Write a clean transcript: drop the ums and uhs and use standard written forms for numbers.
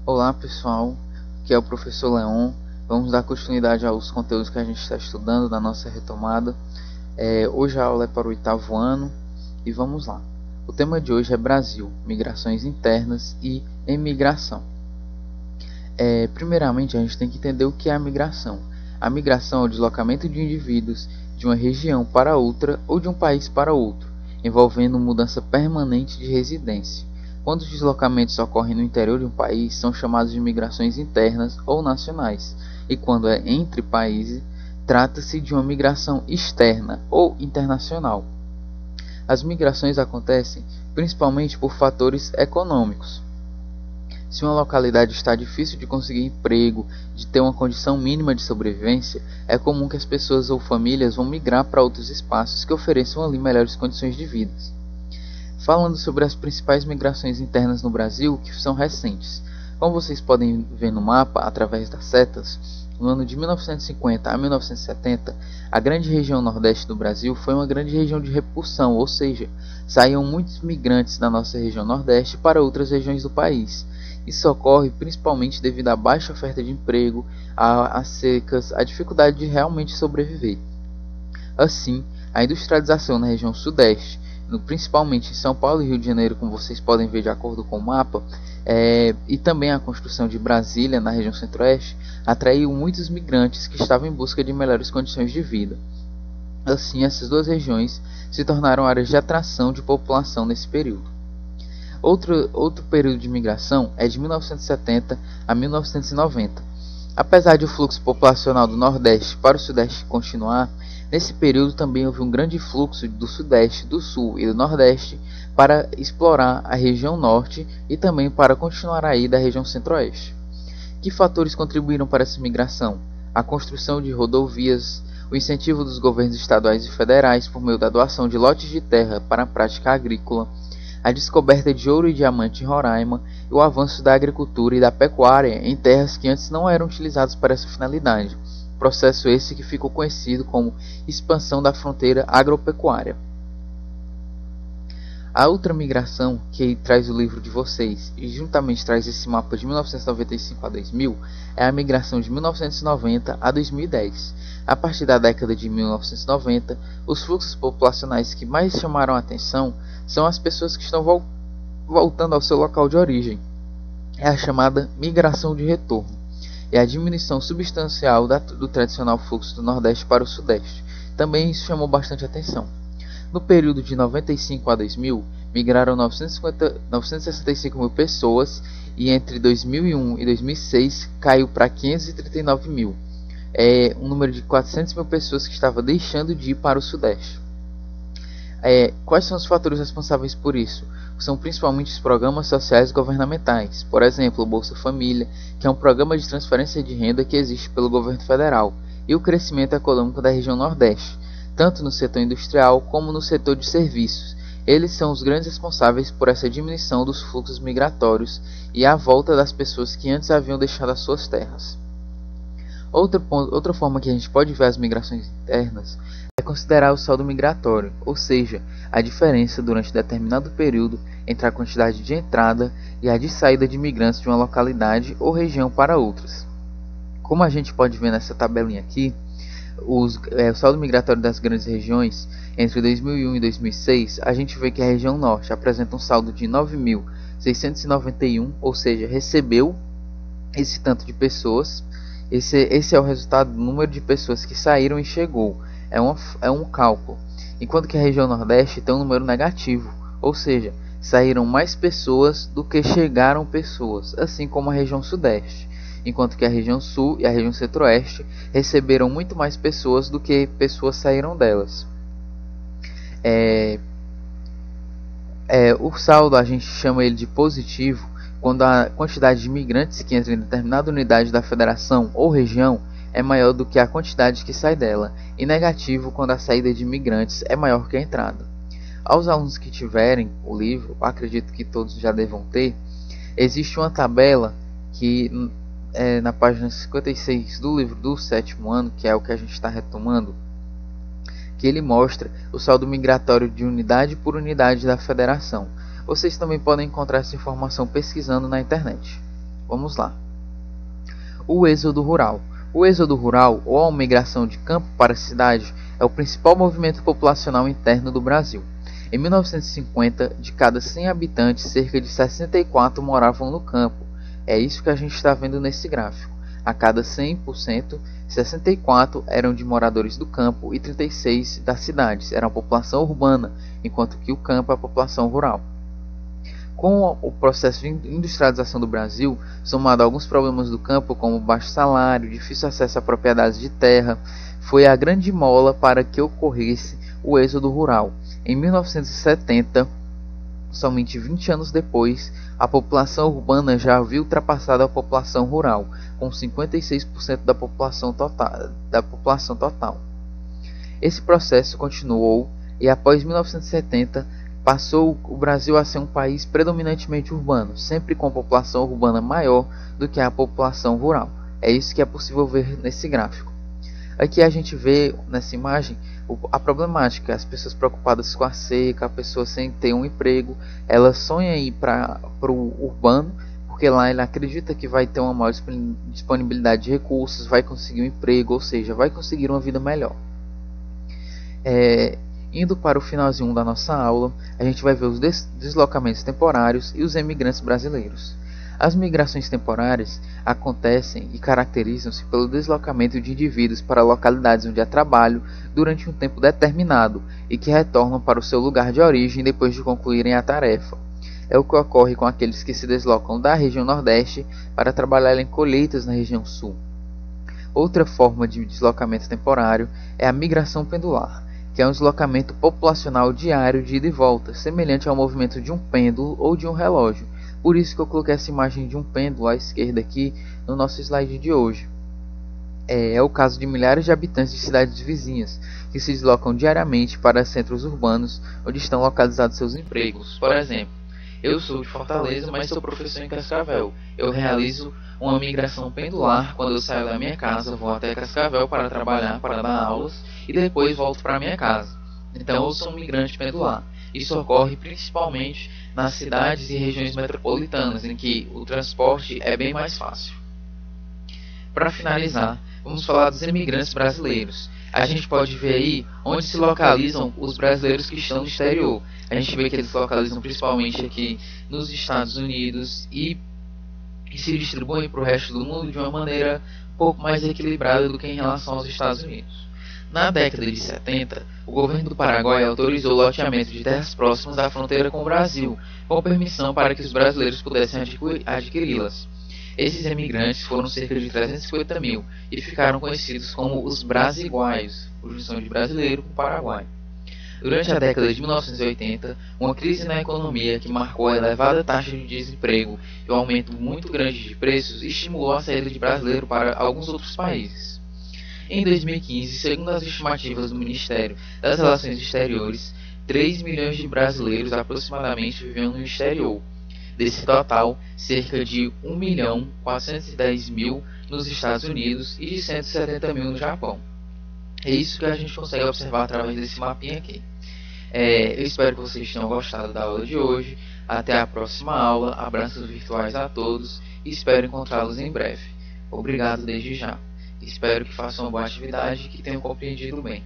Olá pessoal, aqui é o professor Leon. Vamos dar continuidade aos conteúdos que a gente está estudando na nossa retomada. Hoje a aula é para o 8º ano e vamos lá. O tema de hoje é Brasil, migrações internas e emigração. Primeiramente a gente tem que entender o que é a migração. A migração é o deslocamento de indivíduos de uma região para outra ou de um país para outro, envolvendo mudança permanente de residência. Quando os deslocamentos ocorrem no interior de um país, são chamados de migrações internas ou nacionais, e quando é entre países, trata-se de uma migração externa ou internacional. As migrações acontecem principalmente por fatores econômicos. Se uma localidade está difícil de conseguir emprego, de ter uma condição mínima de sobrevivência, é comum que as pessoas ou famílias vão migrar para outros espaços que ofereçam ali melhores condições de vida. Falando sobre as principais migrações internas no Brasil, que são recentes. Como vocês podem ver no mapa, através das setas, no ano de 1950 a 1970, a grande região nordeste do Brasil foi uma grande região de repulsão, ou seja, saíam muitos migrantes da nossa região nordeste para outras regiões do país. Isso ocorre principalmente devido à baixa oferta de emprego, às secas, à dificuldade de realmente sobreviver. Assim, a industrialização na região sudeste, principalmente em São Paulo e Rio de Janeiro, como vocês podem ver de acordo com o mapa, e também a construção de Brasília na região centro-oeste, atraiu muitos migrantes que estavam em busca de melhores condições de vida. Assim, essas duas regiões se tornaram áreas de atração de população nesse período. Outro período de migração é de 1970 a 1990. Apesar de o fluxo populacional do Nordeste para o Sudeste continuar, nesse período também houve um grande fluxo do Sudeste, do Sul e do Nordeste para explorar a região Norte e também para continuar aí da região Centro-Oeste. Que fatores contribuíram para essa migração? A construção de rodovias, o incentivo dos governos estaduais e federais por meio da doação de lotes de terra para a prática agrícola, a descoberta de ouro e diamante em Roraima e o avanço da agricultura e da pecuária em terras que antes não eram utilizadas para essa finalidade, processo esse que ficou conhecido como expansão da fronteira agropecuária. A outra migração que traz o livro de vocês e juntamente traz esse mapa de 1995 a 2000 é a migração de 1990 a 2010. A partir da década de 1990, os fluxos populacionais que mais chamaram a atenção são as pessoas que estão voltando ao seu local de origem. É a chamada migração de retorno. É a diminuição substancial do tradicional fluxo do Nordeste para o Sudeste. Também isso chamou bastante atenção. No período de 95 a 2000, migraram 965 mil pessoas e entre 2001 e 2006 caiu para 539 mil. É um número de 400 mil pessoas que estava deixando de ir para o Sudeste. Quais são os fatores responsáveis por isso? São principalmente os programas sociais governamentais, por exemplo, o Bolsa Família, que é um programa de transferência de renda que existe pelo governo federal, e o crescimento econômico da região Nordeste, tanto no setor industrial como no setor de serviços. Eles são os grandes responsáveis por essa diminuição dos fluxos migratórios e a volta das pessoas que antes haviam deixado as suas terras. Outra forma que a gente pode ver as migrações internas é considerar o saldo migratório, ou seja, a diferença durante determinado período entre a quantidade de entrada e a de saída de imigrantes de uma localidade ou região para outras. Como a gente pode ver nessa tabelinha aqui, o saldo migratório das grandes regiões entre 2001 e 2006, a gente vê que a região norte apresenta um saldo de 9.691, ou seja, recebeu esse tanto de pessoas. Esse é o resultado do número de pessoas que saíram e chegou. É um cálculo. Enquanto que a região nordeste tem um número negativo, ou seja, saíram mais pessoas do que chegaram pessoas, assim como a região sudeste. Enquanto que a região sul e a região centro-oeste receberam muito mais pessoas do que pessoas saíram delas. O saldo a gente chama ele de positivo quando a quantidade de imigrantes que entra em determinada unidade da federação ou região é maior do que a quantidade que sai dela, e negativo quando a saída de imigrantes é maior que a entrada. Aos alunos que tiverem o livro, acredito que todos já devam ter, existe uma tabela que na página 56 do livro do 7º ano, que é o que a gente está retomando, que ele mostra o saldo migratório de unidade por unidade da federação. Vocês também podem encontrar essa informação pesquisando na internet. Vamos lá. O êxodo rural. O êxodo rural, ou a migração de campo para a cidade, é o principal movimento populacional interno do Brasil. Em 1950, de cada 100 habitantes, cerca de 64 moravam no campo. É isso que a gente está vendo nesse gráfico. A cada 100%, 64 eram de moradores do campo e 36 das cidades, eram a população urbana, enquanto que o campo é a população rural. Com o processo de industrialização do Brasil, somado a alguns problemas do campo, como baixo salário, difícil acesso a propriedades de terra, foi a grande mola para que ocorresse o êxodo rural. Em 1970, somente 20 anos depois, a população urbana já havia ultrapassado a população rural, com 56% da população total. Esse processo continuou e após 1970 passou o Brasil a ser um país predominantemente urbano, sempre com a população urbana maior do que a população rural. É isso que é possível ver nesse gráfico. Aqui a gente vê nessa imagem a problemática, as pessoas preocupadas com a seca, a pessoa sem ter um emprego, ela sonha ir para o urbano, porque lá ele acredita que vai ter uma maior disponibilidade de recursos, vai conseguir um emprego, ou seja, vai conseguir uma vida melhor. Indo para o finalzinho da nossa aula, a gente vai ver os deslocamentos temporários e os emigrantes brasileiros. As migrações temporárias acontecem e caracterizam-se pelo deslocamento de indivíduos para localidades onde há trabalho durante um tempo determinado e que retornam para o seu lugar de origem depois de concluírem a tarefa. É o que ocorre com aqueles que se deslocam da região Nordeste para trabalhar em colheitas na região Sul. Outra forma de deslocamento temporário é a migração pendular, que é um deslocamento populacional diário de ida e volta, semelhante ao movimento de um pêndulo ou de um relógio. Por isso que eu coloquei essa imagem de um pêndulo à esquerda aqui no nosso slide de hoje. É o caso de milhares de habitantes de cidades vizinhas, que se deslocam diariamente para centros urbanos, onde estão localizados seus empregos. Por exemplo, eu sou de Fortaleza, mas sou professor em Cascavel. Eu realizo uma migração pendular quando eu saio da minha casa, vou até Cascavel para trabalhar, para dar aulas, e depois volto para minha casa. Então eu sou um migrante pendular. Isso ocorre principalmente nas cidades e regiões metropolitanas, em que o transporte é bem mais fácil. Para finalizar, vamos falar dos imigrantes brasileiros. A gente pode ver aí onde se localizam os brasileiros que estão no exterior. A gente vê que eles se localizam principalmente aqui nos Estados Unidos e se distribuem para o resto do mundo de uma maneira um pouco mais equilibrada do que em relação aos Estados Unidos. Na década de 70, o governo do Paraguai autorizou o loteamento de terras próximas da fronteira com o Brasil, com permissão para que os brasileiros pudessem adquiri-las. Esses emigrantes foram cerca de 350 mil e ficaram conhecidos como os brasiguaios, por junção de brasileiro com paraguai. Durante a década de 1980, uma crise na economia que marcou a elevada taxa de desemprego e um aumento muito grande de preços estimulou a saída de brasileiro para alguns outros países. Em 2015, segundo as estimativas do Ministério das Relações Exteriores, 3 milhões de brasileiros aproximadamente viviam no exterior. Desse total, cerca de 1.410.000 nos Estados Unidos e de 170 mil no Japão. É isso que a gente consegue observar através desse mapinha aqui. Eu espero que vocês tenham gostado da aula de hoje. Até a próxima aula. Abraços virtuais a todos e espero encontrá-los em breve. Obrigado desde já. Espero que façam uma boa atividade e que tenham compreendido bem.